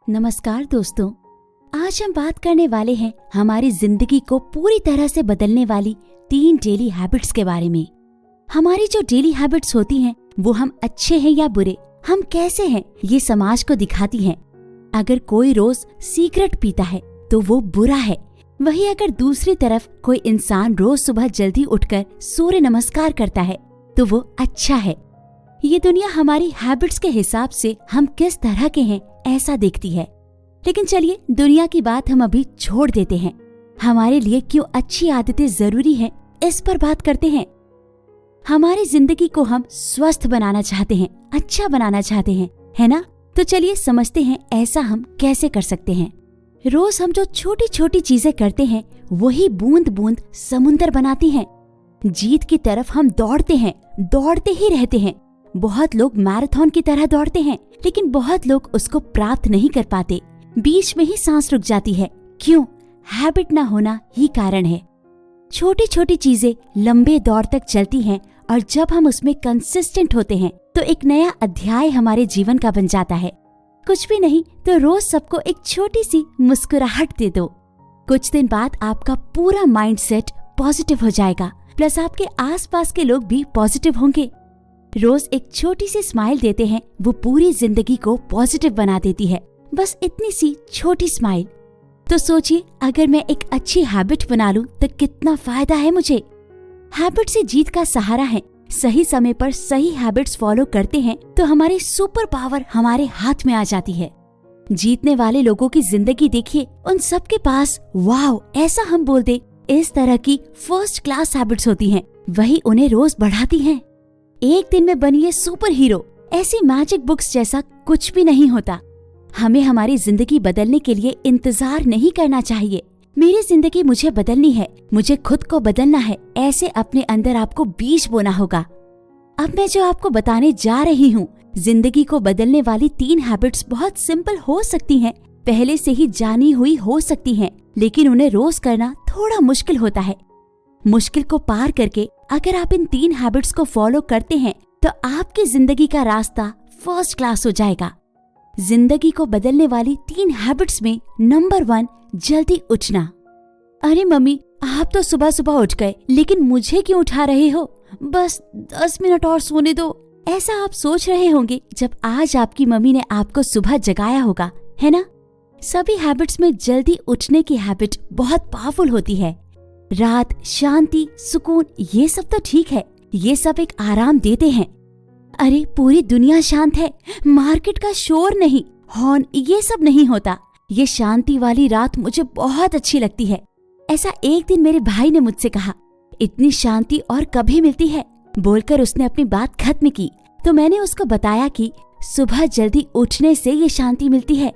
नमस्कार दोस्तों, आज हम बात करने वाले हैं हमारी जिंदगी को पूरी तरह से बदलने वाली 3 डेली हैबिट्स के बारे में। हमारी जो डेली हैबिट्स होती हैं वो हम अच्छे हैं या बुरे, हम कैसे हैं, ये समाज को दिखाती हैं। अगर कोई रोज सिगरेट पीता है तो वो बुरा है, वहीं अगर दूसरी तरफ कोई इंसान रोज सुबह जल्दी उठकर सूर्य नमस्कार करता है तो वो अच्छा है। ये दुनिया हमारी हैबिट्स के हिसाब से हम किस तरह के हैं ऐसा देखती है। लेकिन चलिए, दुनिया की बात हम अभी छोड़ देते हैं। हमारे लिए क्यों अच्छी आदतें जरूरी हैं, इस पर बात करते हैं। हमारी जिंदगी को हम स्वस्थ बनाना चाहते हैं, अच्छा बनाना चाहते हैं, है ना? तो चलिए समझते हैं ऐसा हम कैसे कर सकते हैं। रोज हम जो छोटी छोटी चीजें करते हैं वही बूंद बूंद समुंदर बनाती हैं। जीत की तरफ हम दौड़ते हैं, दौड़ते ही रहते हैं। बहुत लोग मैराथन की तरह दौड़ते हैं, लेकिन बहुत लोग उसको प्राप्त नहीं कर पाते। बीच में ही सांस रुक जाती है। क्यों? हैबिट ना होना ही कारण है। छोटी छोटी चीजें लंबे दौर तक चलती हैं और जब हम उसमें कंसिस्टेंट होते हैं तो एक नया अध्याय हमारे जीवन का बन जाता है। कुछ भी नहीं तो रोज सबको एक छोटी सी मुस्कुराहट दे दो। कुछ दिन बाद आपका पूरा माइंडसेट पॉजिटिव हो जाएगा, प्लस आपके आसपास के लोग भी पॉजिटिव होंगे। रोज एक छोटी सी स्माइल देते हैं, वो पूरी जिंदगी को पॉजिटिव बना देती है। बस इतनी सी छोटी स्माइल। तो सोचिए, अगर मैं एक अच्छी हैबिट बना लूं तो कितना फायदा है मुझे। हैबिट से जीत का सहारा है। सही समय पर सही हैबिट्स फॉलो करते हैं तो हमारी सुपर पावर हमारे हाथ में आ जाती है। जीतने वाले लोगों की जिंदगी देखिए, उन सब के पास वाव ऐसा हम बोल दे इस तरह की फर्स्ट क्लास हैबिट्स होती हैं, वही उन्हें रोज बढ़ाती हैं। एक दिन में बनिए सुपर हीरो, ऐसी मैजिक बुक्स जैसा कुछ भी नहीं होता। हमें हमारी जिंदगी बदलने के लिए इंतजार नहीं करना चाहिए। मेरी जिंदगी मुझे बदलनी है, मुझे खुद को बदलना है, ऐसे अपने अंदर आपको बीज बोना होगा। अब मैं जो आपको बताने जा रही हूँ, जिंदगी को बदलने वाली 3 हैबिट्स बहुत सिंपल हो सकती हैं, पहले से ही जानी हुई हो सकती हैं, लेकिन उन्हें रोज करना थोड़ा मुश्किल होता है। मुश्किल को पार करके अगर आप इन 3 हैबिट्स को फॉलो करते हैं तो आपकी जिंदगी का रास्ता फर्स्ट क्लास हो जाएगा। जिंदगी को बदलने वाली 3 हैबिट्स में नंबर 1, जल्दी उठना। अरे मम्मी, आप तो सुबह सुबह उठ गए, लेकिन मुझे क्यों उठा रहे हो? बस 10 मिनट और सोने दो। ऐसा आप सोच रहे होंगे जब आज आपकी मम्मी ने आपको सुबह जगाया होगा, है ना? सभी हैबिट्स में जल्दी उठने की हैबिट बहुत पावरफुल होती है। रात, शांति, सुकून, ये सब तो ठीक है, ये सब एक आराम देते हैं। अरे पूरी दुनिया शांत है, मार्केट का शोर नहीं, हॉर्न, ये सब नहीं होता। ये शांति वाली रात मुझे बहुत अच्छी लगती है। ऐसा एक दिन मेरे भाई ने मुझसे कहा, इतनी शांति और कभी मिलती है। बोलकर उसने अपनी बात खत्म की तो मैंने उसको बताया कि सुबह जल्दी उठने से ये शांति मिलती है।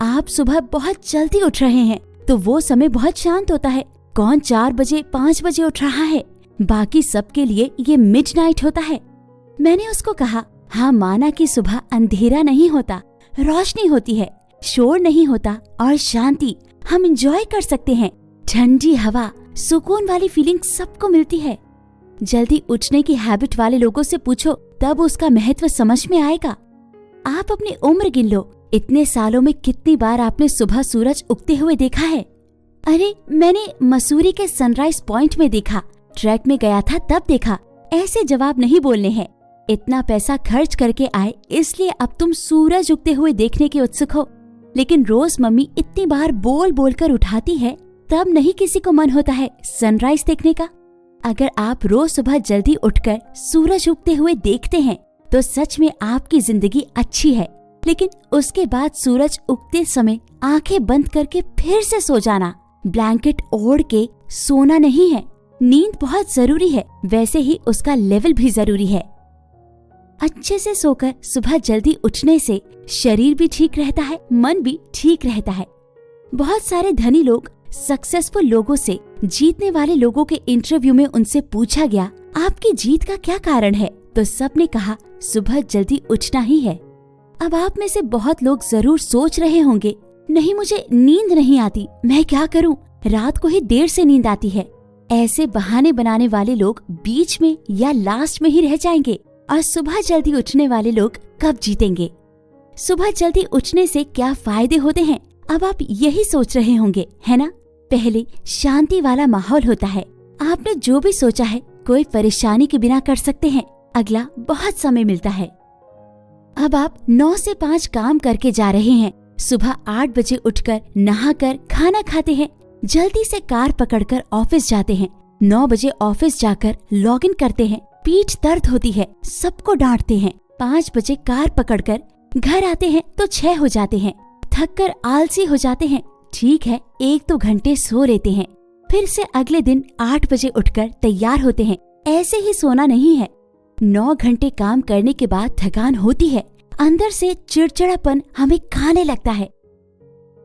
आप सुबह बहुत जल्दी उठ रहे हैं तो वो समय बहुत शांत होता है। कौन 4 बजे 5 बजे उठ रहा है? बाकी सबके लिए ये मिडनाइट होता है। मैंने उसको कहा, हाँ माना कि सुबह अंधेरा नहीं होता, रोशनी होती है, शोर नहीं होता और शांति हम एंजॉय कर सकते हैं। ठंडी हवा, सुकून वाली फीलिंग सबको मिलती है। जल्दी उठने की हैबिट वाले लोगों से पूछो, तब उसका महत्व समझ में आएगा। आप अपनी उम्र गिन लो, इतने सालों में कितनी बार आपने सुबह सूरज उगते हुए देखा है? अरे मैंने मसूरी के सनराइज पॉइंट में देखा, ट्रैक में गया था तब देखा। ऐसे जवाब नहीं बोलने हैं। इतना पैसा खर्च करके आए इसलिए अब तुम सूरज उगते हुए देखने के उत्सुक हो, लेकिन रोज मम्मी इतनी बार बोल बोल कर उठाती है तब नहीं किसी को मन होता है सनराइज देखने का। अगर आप रोज सुबह जल्दी उठकर सूरज उगते हुए देखते हैं तो सच में आपकी जिंदगी अच्छी है। लेकिन उसके बाद सूरज उगते समय आंखें बंद करके फिर से सो जाना, ब्लैंकेट ओढ़ के सोना नहीं है। नींद बहुत जरूरी है, वैसे ही उसका लेवल भी जरूरी है। अच्छे से सोकर सुबह जल्दी उठने से शरीर भी ठीक रहता है, मन भी ठीक रहता है। बहुत सारे धनी लोग, सक्सेसफुल लोगों से, जीतने वाले लोगों के इंटरव्यू में उनसे पूछा गया, आपकी जीत का क्या कारण है? तो सबने कहा, सुबह जल्दी उठना ही है। अब आप में से बहुत लोग जरूर सोच रहे होंगे, नहीं मुझे नींद नहीं आती, मैं क्या करूं? रात को ही देर से नींद आती है। ऐसे बहाने बनाने वाले लोग बीच में या लास्ट में ही रह जाएंगे और सुबह जल्दी उठने वाले लोग कब जीतेंगे? सुबह जल्दी उठने से क्या फायदे होते हैं, अब आप यही सोच रहे होंगे, है ना? पहले शांति वाला माहौल होता है। आपने जो भी सोचा है कोई परेशानी के बिना कर सकते हैं। अगला, बहुत समय मिलता है। अब आप 9 से 5 काम करके जा रहे हैं। सुबह 8 बजे उठकर नहाकर खाना खाते हैं, जल्दी से कार पकड़कर ऑफिस जाते हैं। 9 बजे ऑफिस जाकर लॉग इन करते हैं। पीठ दर्द होती है, सबको डांटते हैं। 5 बजे कार पकड़कर घर आते हैं तो 6 हो जाते हैं। थक कर आलसी हो जाते हैं। ठीक है, 1-2 घंटे सो लेते हैं। फिर से अगले दिन 8 बजे उठकर तैयार होते हैं। ऐसे ही सोना नहीं है। 9 घंटे काम करने के बाद थकान होती है, अंदर से चिड़चिड़ापन हमें खाने लगता है।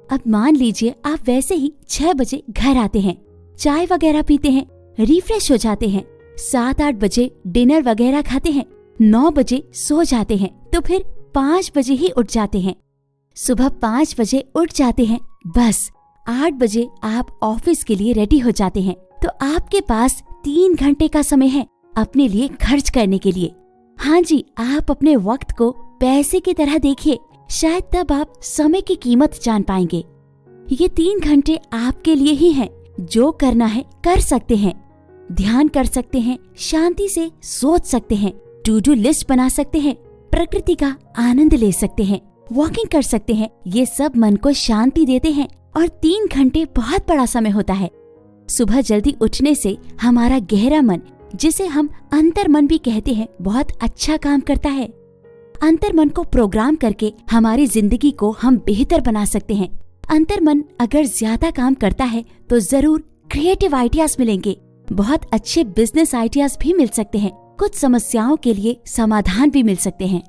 अब मान लीजिए आप वैसे ही 6 बजे घर आते हैं, चाय वगैरह पीते हैं, रिफ्रेश हो जाते हैं। 7-8 बजे डिनर वगैरह खाते हैं, 9 बजे सो जाते हैं, तो फिर 5 बजे ही उठ जाते हैं। सुबह 5 बजे उठ जाते हैं, बस 8 बजे आप ऑफिस के लिए रेडी हो जाते हैं। तो आपके पास 3 घंटे का समय है अपने लिए खर्च करने के लिए। हाँ जी, आप अपने वक्त को पैसे की तरह देखिए, शायद तब आप समय की कीमत जान पाएंगे। ये 3 घंटे आपके लिए ही हैं। जो करना है कर सकते हैं, ध्यान कर सकते हैं, शांति से सोच सकते हैं, टू डू लिस्ट बना सकते हैं, प्रकृति का आनंद ले सकते हैं, वॉकिंग कर सकते हैं। ये सब मन को शांति देते हैं और 3 घंटे बहुत बड़ा समय होता है। सुबह जल्दी उठने से हमारा गहरा मन, जिसे हम अंतर मन भी कहते हैं, बहुत अच्छा काम करता है। अंतर मन को प्रोग्राम करके हमारी जिंदगी को हम बेहतर बना सकते हैं। अंतर मन अगर ज्यादा काम करता है तो जरूर क्रिएटिव आइडियाज मिलेंगे, बहुत अच्छे बिजनेस आइडियाज भी मिल सकते हैं, कुछ समस्याओं के लिए समाधान भी मिल सकते हैं।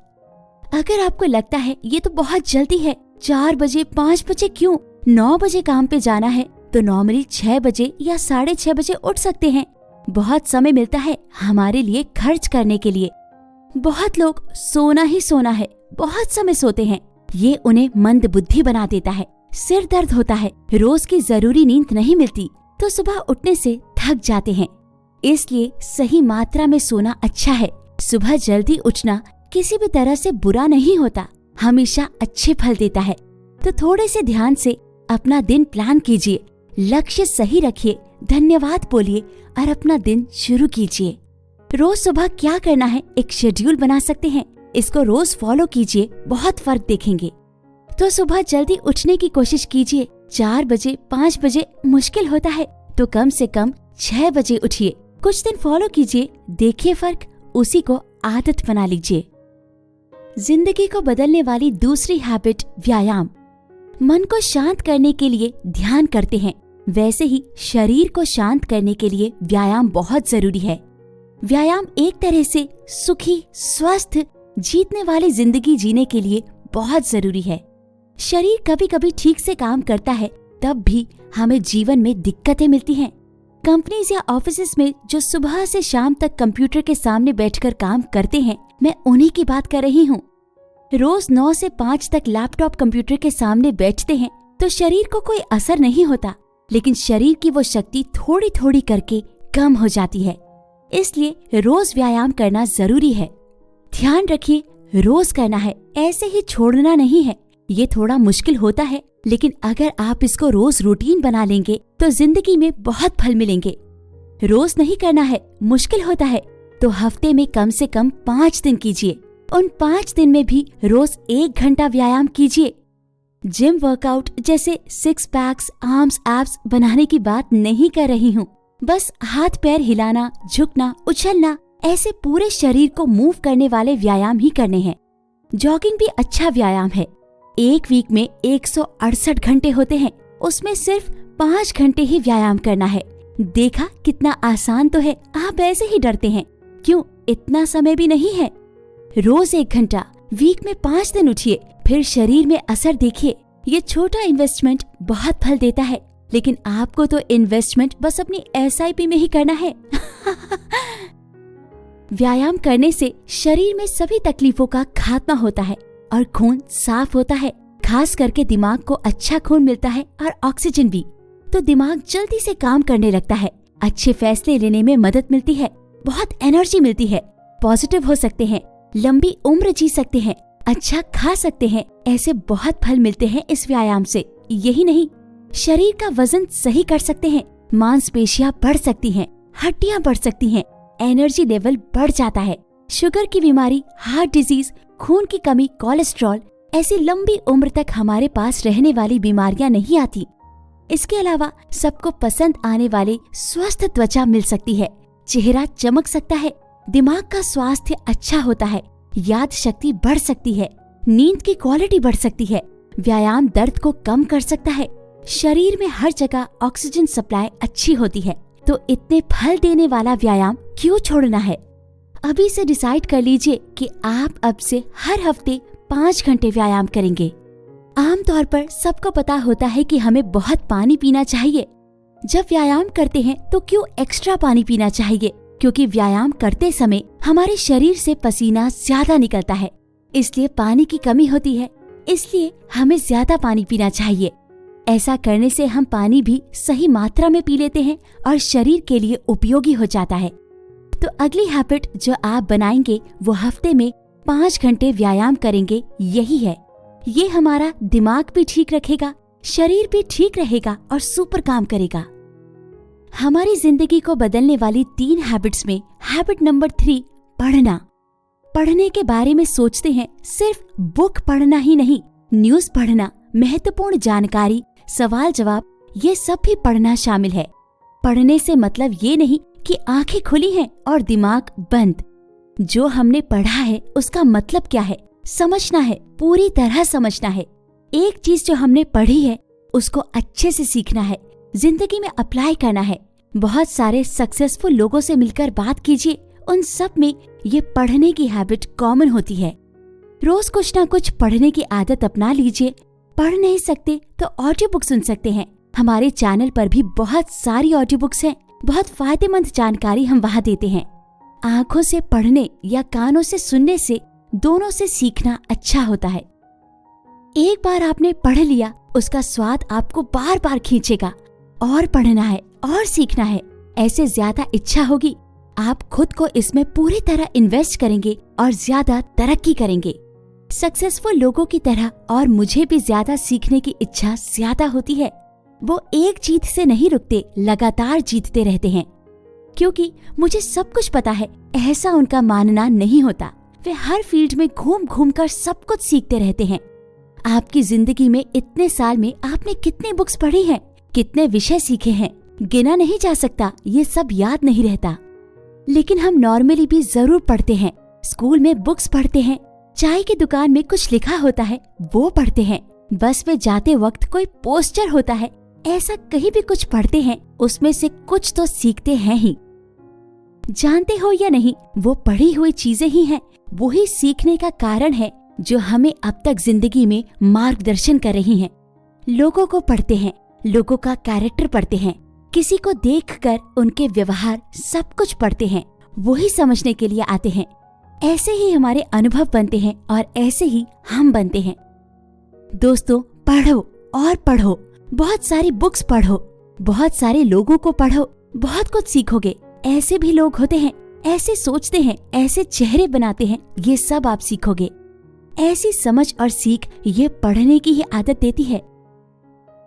अगर आपको लगता है ये तो बहुत जल्दी है, 4 बजे 5 बजे क्यों, 9 बजे काम पे जाना है, तो नॉर्मली 6 बजे या 6:30 बजे उठ सकते हैं। बहुत समय मिलता है हमारे लिए खर्च करने के लिए। बहुत लोग सोना ही सोना है, बहुत समय सोते हैं। ये उन्हें मंद बुद्धि बना देता है, सिर दर्द होता है, रोज की जरूरी नींद नहीं मिलती, तो सुबह उठने से थक जाते हैं। इसलिए सही मात्रा में सोना अच्छा है। सुबह जल्दी उठना किसी भी तरह से बुरा नहीं होता, हमेशा अच्छे फल देता है। तो थोड़े से ध्यान से अपना दिन प्लान कीजिए, लक्ष्य सही रखिए, धन्यवाद बोलिए और अपना दिन शुरू कीजिए। रोज सुबह क्या करना है एक शेड्यूल बना सकते हैं, इसको रोज फॉलो कीजिए, बहुत फर्क देखेंगे। तो सुबह जल्दी उठने की कोशिश कीजिए। 4 बजे 5 बजे मुश्किल होता है तो कम से कम 6 बजे उठिए। कुछ दिन फॉलो कीजिए, देखिए फर्क, उसी को आदत बना लीजिए। जिंदगी को बदलने वाली दूसरी हैबिट, व्यायाम। मन को शांत करने के लिए ध्यान करते हैं, वैसे ही शरीर को शांत करने के लिए व्यायाम बहुत जरूरी है। व्यायाम एक तरह से सुखी, स्वस्थ, जीतने वाली जिंदगी जीने के लिए बहुत जरूरी है। शरीर कभी कभी ठीक से काम करता है, तब भी हमें जीवन में दिक्कतें मिलती हैं। कंपनीज या ऑफिसेज में जो सुबह से शाम तक कंप्यूटर के सामने बैठकर काम करते हैं, मैं उन्हीं की बात कर रही हूँ। रोज 9 से 5 तक लैपटॉप कंप्यूटर के सामने बैठते हैं तो शरीर को कोई असर नहीं होता, लेकिन शरीर की वो शक्ति थोड़ी थोड़ी करके कम हो जाती है। इसलिए रोज व्यायाम करना जरूरी है। ध्यान रखिए, रोज करना है, ऐसे ही छोड़ना नहीं है। ये थोड़ा मुश्किल होता है, लेकिन अगर आप इसको रोज रूटीन बना लेंगे तो जिंदगी में बहुत फल मिलेंगे। रोज नहीं करना है, मुश्किल होता है, तो हफ्ते में कम से कम 5 दिन कीजिए। उन 5 दिन में भी रोज 1 घंटा व्यायाम कीजिए। जिम वर्कआउट जैसे 6 पैक्स, आर्म्स, एब्स बनाने की बात नहीं कर रही हूँ। बस हाथ पैर हिलाना, झुकना, उछलना, ऐसे पूरे शरीर को मूव करने वाले व्यायाम ही करने हैं। जॉगिंग भी अच्छा व्यायाम है। एक वीक में 168 घंटे होते हैं, उसमें सिर्फ 5 घंटे ही व्यायाम करना है। देखा कितना आसान तो है, आप ऐसे ही डरते हैं। क्यों, इतना समय भी नहीं है। रोज 1 घंटा, वीक में 5 दिन उठिए, फिर शरीर में असर देखिए। ये छोटा इन्वेस्टमेंट बहुत फल देता है, लेकिन आपको तो इन्वेस्टमेंट बस अपनी SIP में ही करना है। व्यायाम करने से शरीर में सभी तकलीफों का खात्मा होता है और खून साफ होता है। खास करके दिमाग को अच्छा खून मिलता है और ऑक्सीजन भी, तो दिमाग जल्दी से काम करने लगता है। अच्छे फैसले लेने में मदद मिलती है, बहुत एनर्जी मिलती है, पॉजिटिव हो सकते हैं, लंबी उम्र जी सकते हैं। अच्छा खा सकते हैं। ऐसे बहुत फल मिलते हैं इस व्यायाम से। यही नहीं, शरीर का वजन सही कर सकते हैं, मांसपेशियां बढ़ सकती हैं, हड्डियां बढ़ सकती हैं, एनर्जी लेवल बढ़ जाता है। शुगर की बीमारी, हार्ट डिजीज, खून की कमी, कोलेस्ट्रॉल, ऐसी लंबी उम्र तक हमारे पास रहने वाली बीमारियां नहीं आती। इसके अलावा सबको पसंद आने वाले स्वस्थ त्वचा मिल सकती है, चेहरा चमक सकता है, दिमाग का स्वास्थ्य अच्छा होता है, याद शक्ति बढ़ सकती है, नींद की क्वालिटी बढ़ सकती है, व्यायाम दर्द को कम कर सकता है, शरीर में हर जगह ऑक्सीजन सप्लाई अच्छी होती है। तो इतने फल देने वाला व्यायाम क्यों छोड़ना है? अभी से डिसाइड कर लीजिए कि आप अब से हर हफ्ते 5 घंटे व्यायाम करेंगे। आमतौर पर सबको पता होता है कि हमें बहुत पानी पीना चाहिए। जब व्यायाम करते हैं तो क्यों एक्स्ट्रा पानी पीना चाहिए? क्योंकि व्यायाम करते समय हमारे शरीर से पसीना ज्यादा निकलता है, इसलिए पानी की कमी होती है। इसलिए हमें ज्यादा पानी पीना चाहिए। ऐसा करने से हम पानी भी सही मात्रा में पी लेते हैं और शरीर के लिए उपयोगी हो जाता है। तो अगली हैबिट जो आप बनाएंगे वो हफ्ते में 5 घंटे व्यायाम करेंगे, यही है। ये हमारा दिमाग भी ठीक रखेगा, शरीर भी ठीक रहेगा और सुपर काम करेगा। हमारी जिंदगी को बदलने वाली 3 हैबिट्स में हैबिट नंबर 3 पढ़ना। पढ़ने के बारे में सोचते हैं, सिर्फ बुक पढ़ना ही नहीं, न्यूज पढ़ना, महत्वपूर्ण जानकारी, सवाल जवाब, ये सब भी पढ़ना शामिल है। पढ़ने से मतलब ये नहीं कि आंखें खुली हैं और दिमाग बंद। जो हमने पढ़ा है उसका मतलब क्या है समझना है, पूरी तरह समझना है। एक चीज जो हमने पढ़ी है उसको अच्छे से सीखना है, जिंदगी में अप्लाई करना है। बहुत सारे सक्सेसफुल लोगों से मिलकर बात कीजिए, उन सब में ये पढ़ने की हैबिट कॉमन होती है। रोज कुछ ना कुछ पढ़ने की आदत अपना लीजिए। पढ़ नहीं सकते तो ऑडियो बुक सुन सकते हैं। हमारे चैनल पर भी बहुत सारी ऑडियो बुक्स हैं, बहुत फायदेमंद जानकारी हम वहाँ देते हैं। आंखों से पढ़ने या कानों से सुनने से दोनों से सीखना अच्छा होता है। एक बार आपने पढ़ लिया, उसका स्वाद आपको बार बार खींचेगा। और पढ़ना है और सीखना है, ऐसे ज्यादा इच्छा होगी। आप खुद को इसमें पूरी तरह इन्वेस्ट करेंगे और ज्यादा तरक्की करेंगे। सक्सेसफुल लोगों की तरह और मुझे भी ज्यादा सीखने की इच्छा ज्यादा होती है। वो एक जीत से नहीं रुकते, लगातार जीतते रहते हैं। क्योंकि मुझे सब कुछ पता है, ऐसा उनका मानना नहीं होता। वे हर फील्ड में घूम घूम कर सब कुछ सीखते रहते हैं। आपकी जिंदगी में इतने साल में आपने कितनी बुक्स पढ़ी हैं, कितने विषय सीखे हैं, गिना नहीं जा सकता, ये सब याद नहीं रहता। लेकिन हम नॉर्मली भी जरूर पढ़ते हैं। स्कूल में बुक्स पढ़ते हैं, चाय की दुकान में कुछ लिखा होता है वो पढ़ते हैं, बस में जाते वक्त कोई पोस्टर होता है, ऐसा कहीं भी कुछ पढ़ते हैं, उसमें से कुछ तो सीखते हैं ही। जानते हो या नहीं, वो पढ़ी हुई चीजें ही हैं, वही सीखने का कारण है जो हमें अब तक जिंदगी में मार्गदर्शन कर रही हैं। लोगों को पढ़ते हैं, लोगों का कैरेक्टर पढ़ते हैं, किसी को देखकर उनके व्यवहार सब कुछ पढ़ते हैं, वही समझने के लिए आते हैं। ऐसे ही हमारे अनुभव बनते हैं और ऐसे ही हम बनते हैं। दोस्तों, पढ़ो और पढ़ो, बहुत सारी बुक्स पढ़ो, बहुत सारे लोगों को पढ़ो, बहुत कुछ सीखोगे। ऐसे भी लोग होते हैं, ऐसे सोचते हैं, ऐसे चेहरे बनाते हैं, ये सब आप सीखोगे। ऐसी समझ और सीख ये पढ़ने की ही आदत देती है।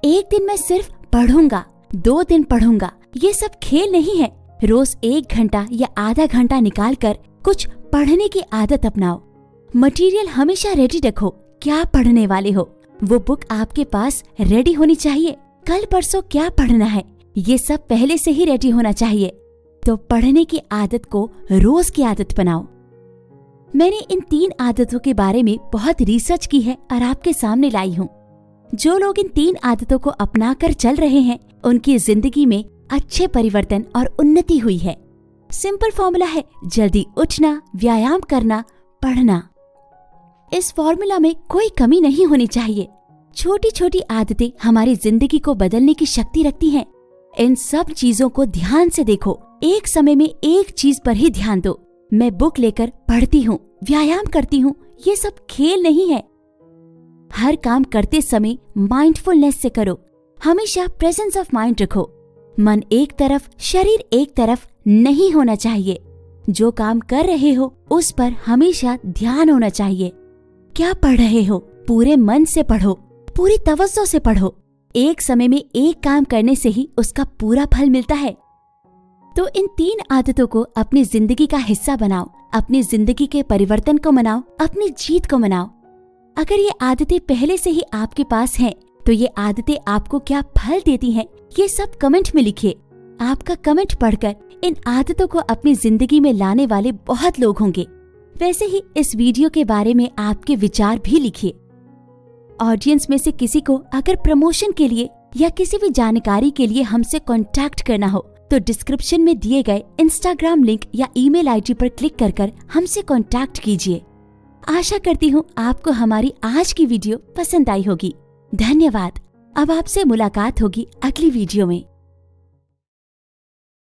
एक दिन मैं सिर्फ पढ़ूंगा, 2 दिन पढ़ूंगा, ये सब खेल नहीं है। रोज 1 घंटा या आधा घंटा निकाल कर कुछ पढ़ने की आदत अपनाओ। मटेरियल हमेशा रेडी रखो। क्या पढ़ने वाले हो, वो बुक आपके पास रेडी होनी चाहिए। कल परसों क्या पढ़ना है, ये सब पहले से ही रेडी होना चाहिए। तो पढ़ने की आदत को रोज की आदत बनाओ। मैंने इन 3 आदतों के बारे में बहुत रिसर्च की है और आपके सामने लाई हूँ। जो लोग इन 3 आदतों को अपना कर चल रहे हैं, उनकी जिंदगी में अच्छे परिवर्तन और उन्नति हुई है। सिंपल फॉर्मूला है, जल्दी उठना, व्यायाम करना, पढ़ना। इस फॉर्मूला में कोई कमी नहीं होनी चाहिए। छोटी छोटी आदतें हमारी जिंदगी को बदलने की शक्ति रखती हैं। इन सब चीजों को ध्यान से देखो। एक समय में एक चीज पर ही ध्यान दो। मैं बुक लेकर पढ़ती हूँ, व्यायाम करती हूँ, ये सब खेल नहीं है। हर काम करते समय माइंडफुलनेस से करो। हमेशा प्रेजेंस ऑफ माइंड रखो। मन एक तरफ, शरीर एक तरफ नहीं होना चाहिए। जो काम कर रहे हो उस पर हमेशा ध्यान होना चाहिए। क्या पढ़ रहे हो, पूरे मन से पढ़ो, पूरी तवज्जो से पढ़ो। एक समय में एक काम करने से ही उसका पूरा फल मिलता है। तो इन 3 आदतों को अपनी जिंदगी का हिस्सा बनाओ, अपनी जिंदगी के परिवर्तन को मनाओ, अपनी जीत को मनाओ। अगर ये आदतें पहले से ही आपके पास हैं, तो ये आदतें आपको क्या फल देती हैं, ये सब कमेंट में लिखिए। आपका कमेंट पढ़कर इन आदतों को अपनी जिंदगी में लाने वाले बहुत लोग होंगे। वैसे ही इस वीडियो के बारे में आपके विचार भी लिखिए। ऑडियंस में से किसी को अगर प्रमोशन के लिए या किसी भी जानकारी के लिए हमसे कांटेक्ट करना हो तो डिस्क्रिप्शन में दिए गए इंस्टाग्राम लिंक या ईमेल आईडी पर क्लिक कर हमसे कांटेक्ट कीजिए। आशा करती हूँ आपको हमारी आज की वीडियो पसंद आई होगी। धन्यवाद। अब आपसे मुलाकात होगी अगली वीडियो में।